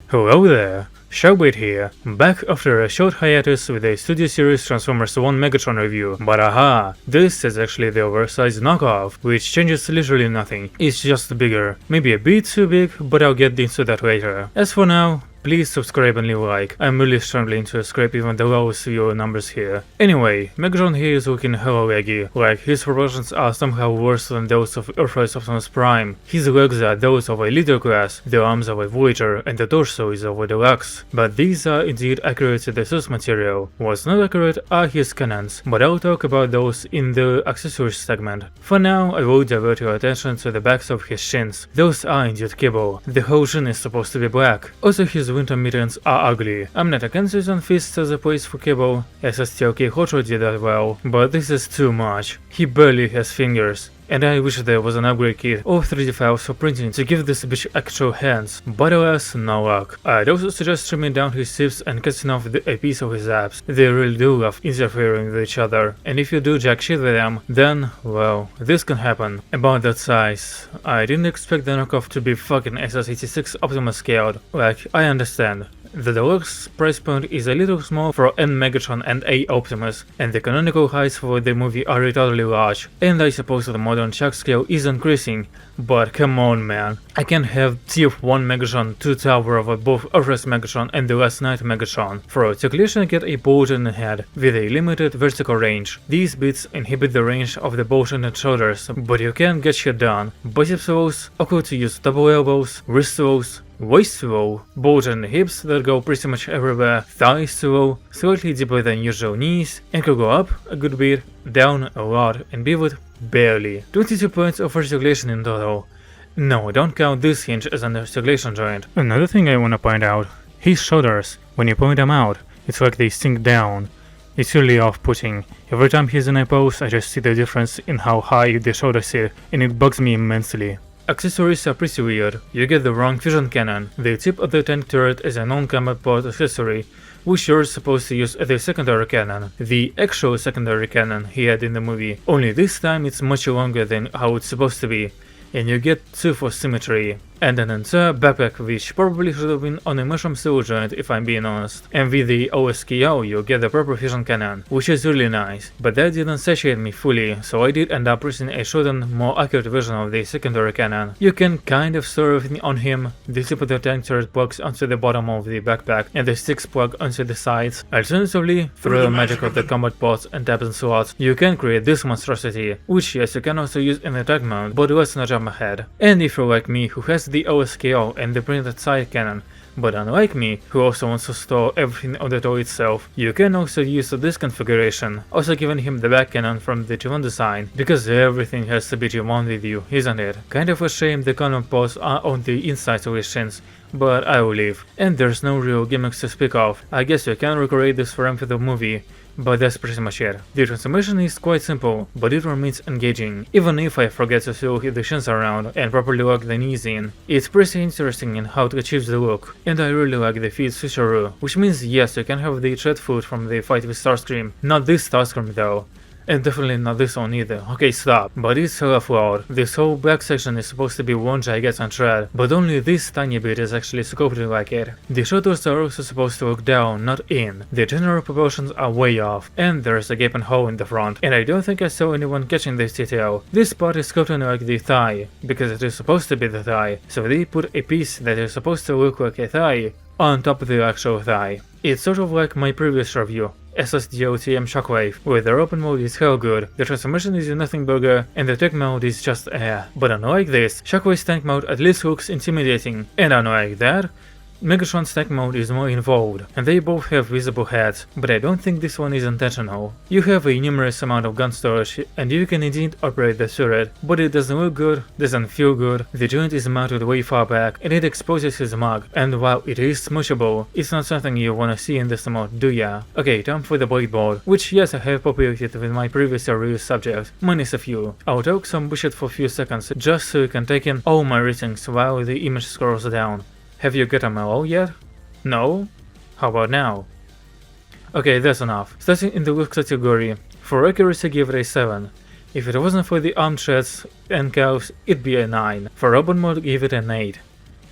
Hello there, Showbait here, back after a short hiatus with a Studio Series Transformers 1 Megatron review, but aha, this is actually the oversized knockoff, which changes literally nothing, it's just bigger, maybe a bit too big, but I'll get into that later. As for now, please subscribe and leave a like, I'm really struggling to scrape even the lowest viewer numbers here. Anyway, Megatron here is looking hella laggy, like his proportions are somehow worse than those of Earthrise Optimus Prime. His legs are those of a leader class, the arms of a Voyager, and the torso is of a deluxe. But these are indeed accurate to the source material. What's not accurate are his cannons, but I'll talk about those in the accessories segment. For now, I will divert your attention to the backs of his shins. Those are indeed kibble. The whole shin is supposed to be black. Also his winter mittens are ugly. I'm not against using fists as a place for kibble, as STLK Hotro did that well, but this is too much. He barely has fingers. And I wish there was an upgrade kit or 3D files for printing to give this bitch actual hands, but alas, no luck. I'd also suggest trimming down his hips and cutting off a piece of his abs. They really do love interfering with each other, and if you do jack shit with them, then, well, this can happen. About that size, I didn't expect the knockoff to be fucking SS86 Optimus scaled. Like, I understand. The deluxe price point is a little small for N Megatron and A Optimus, and the canonical heights for the movie are retardedly large, and I suppose the modern chuck scale is increasing, but come on man, I can't have TF1 Megatron 2 tower over both Earthrise Megatron and the Last Night Megatron. For articulation I get a bulging head, with a limited vertical range. These bits inhibit the range of the bulging shoulders, but you can get shit done. Biceps rolls, awkward to use double elbows, wrist rolls, waist roll, bulging hips that go pretty much everywhere, thighs roll, slightly deeper than usual knees, and can go up a good bit, down a lot, and pivot barely. 22 points of articulation in total. No, don't count this hinge as an articulation joint. Another thing I wanna point out, his shoulders, when you point them out, it's like they sink down. It's really off-putting. Every time he's in a pose, I just see the difference in how high the shoulders sit, and it bugs me immensely. Accessories are pretty weird. You get the wrong fusion cannon. The tip of the tank turret is a non-combat part accessory, which you're supposed to use as a secondary cannon. The actual secondary cannon he had in the movie, only this time it's much longer than how it's supposed to be, and you get two for symmetry. And an entire backpack which probably should have been on a mushroom seal joint if I'm being honest. And with the osko you get the proper fusion cannon, which is really nice, but that didn't satiate me fully, so I did end up pressing a shortened, more accurate version of the secondary cannon. You can kind of store everything on him. The tip of the tank turret plugs onto the bottom of the backpack and the sticks plug onto the sides. Alternatively, through the magic of the combat pods and tabs and slots, you can create this monstrosity, which yes you can also use in the attack mode, but let's not jump ahead. And if you're like me who has the osko and the printed side cannon, but unlike me, who also wants to store everything on the toy itself, you can also use this configuration, also giving him the back cannon from the G1 design, because everything has to be G1 with you, isn't it? Kind of a shame the cannon pods are on the inside of his shins, but I will leave. And there's no real gimmicks to speak of. I guess you can recreate this for him for the movie, but that's pretty much it. The transformation is quite simple, but it remains engaging, even if I forget to throw the shins around and properly lock the knees in. It's pretty interesting in how it achieves the look, and I really like the feet switcheroo, which means yes you can have the tread foot from the fight with Starscream, not this Starscream though. And definitely not this one either. Okay, stop. But it's hella flawed. This whole back section is supposed to be one gigantic tread, but only this tiny bit is actually sculpted like it. The shoulders are also supposed to look down, not in. The general proportions are way off, and there's a gaping hole in the front, and I don't think I saw anyone catching this detail. This part is sculpted like the thigh, because it is supposed to be the thigh, so they put a piece that is supposed to look like a thigh on top of the actual thigh. It's sort of like my previous review, SSDOTM Shockwave, where their open mode is hell good, the transformation is nothing burger, and the tech mode is just eh. But unlike this, Shockwave's tank mode at least looks intimidating, and unlike that, Megatron's tank mode is more involved, and they both have visible heads, but I don't think this one is intentional. You have a numerous amount of gun storage, and you can indeed operate the turret, but it doesn't look good, doesn't feel good, the joint is mounted way far back, and it exposes his mug, and while it is smushable, it's not something you wanna see in this mode, do ya? Okay, time for the blade board, which yes I have populated with my previous review subject, minus a few. I'll talk some bullshit for a few seconds, just so you can take in all my ratings while the image scrolls down. Have you got a mellow yet? No? How about now? Okay, that's enough. Starting in the look category, for accuracy give it a 7. If it wasn't for the arm threads and calves, it'd be a 9. For robot mode give it an 8.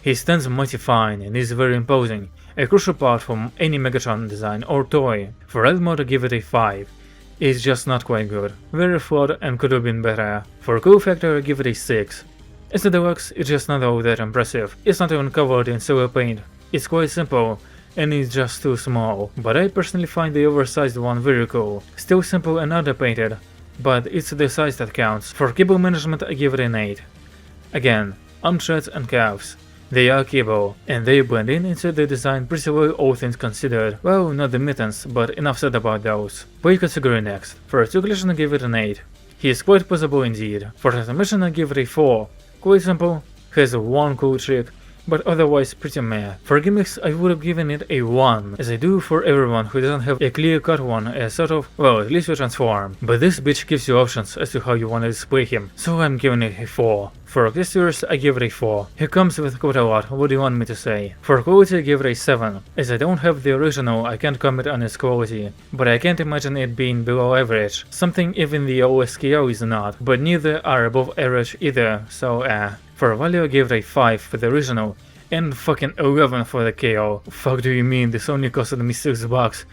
He stands mighty fine and is very imposing, a crucial part from any Megatron design or toy. For Red mode I give it a 5. It's just not quite good, very flawed and could have been better. For cool factor I give it a 6. As the deluxe, it's just not all that impressive. It's not even covered in silver paint. It's quite simple, and it's just too small. But I personally find the oversized one very cool. Still simple and underpainted, but it's the size that counts. For cable management I give it an 8. Again, arm threads and calves. They are cable, and they blend in into the design pretty well all things considered. Well, not the mittens, but enough said about those. Play category next. For articulation I give it an 8. He is quite possible indeed. For transmission I give it a 4. Quite simple, has one cool trick, but otherwise pretty meh. For gimmicks I would have given it a 1, as I do for everyone who doesn't have a clear-cut one as sort of, well, at least you transform. But this bitch gives you options as to how you want to display him, so I'm giving it a 4. For accessories I give it a 4. He comes with quite a lot, what do you want me to say? For quality I give it a 7. As I don't have the original I can't comment on its quality, but I can't imagine it being below average. Something even the osko is not, but neither are above average either, so For value I give it a 5 for the original, and fucking 11 for the KO. Fuck do you mean this only costed me $6?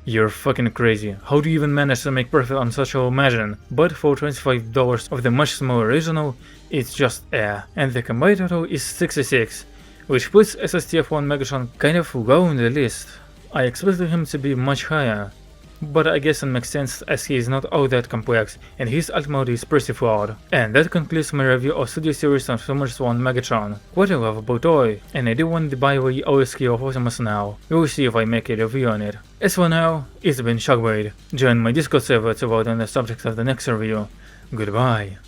You're fucking crazy. How do you even manage to make profit on such a low margin? But for $25 of the much smaller original, it's just And the combined total is 66, which puts SSTF1 Megatron kind of low on the list. I expected him to be much higher, but I guess it makes sense as he is not all that complex and his alt mode is pretty flawed. And that concludes my review of Studio Series Transformers 1 Megatron. Quite a lovable toy, and I do want to buy the osko of Optimus now. We'll see if I make a review on it. As for now, it's been Shockwave. Join my Discord server to vote on the subject of the next review. Goodbye.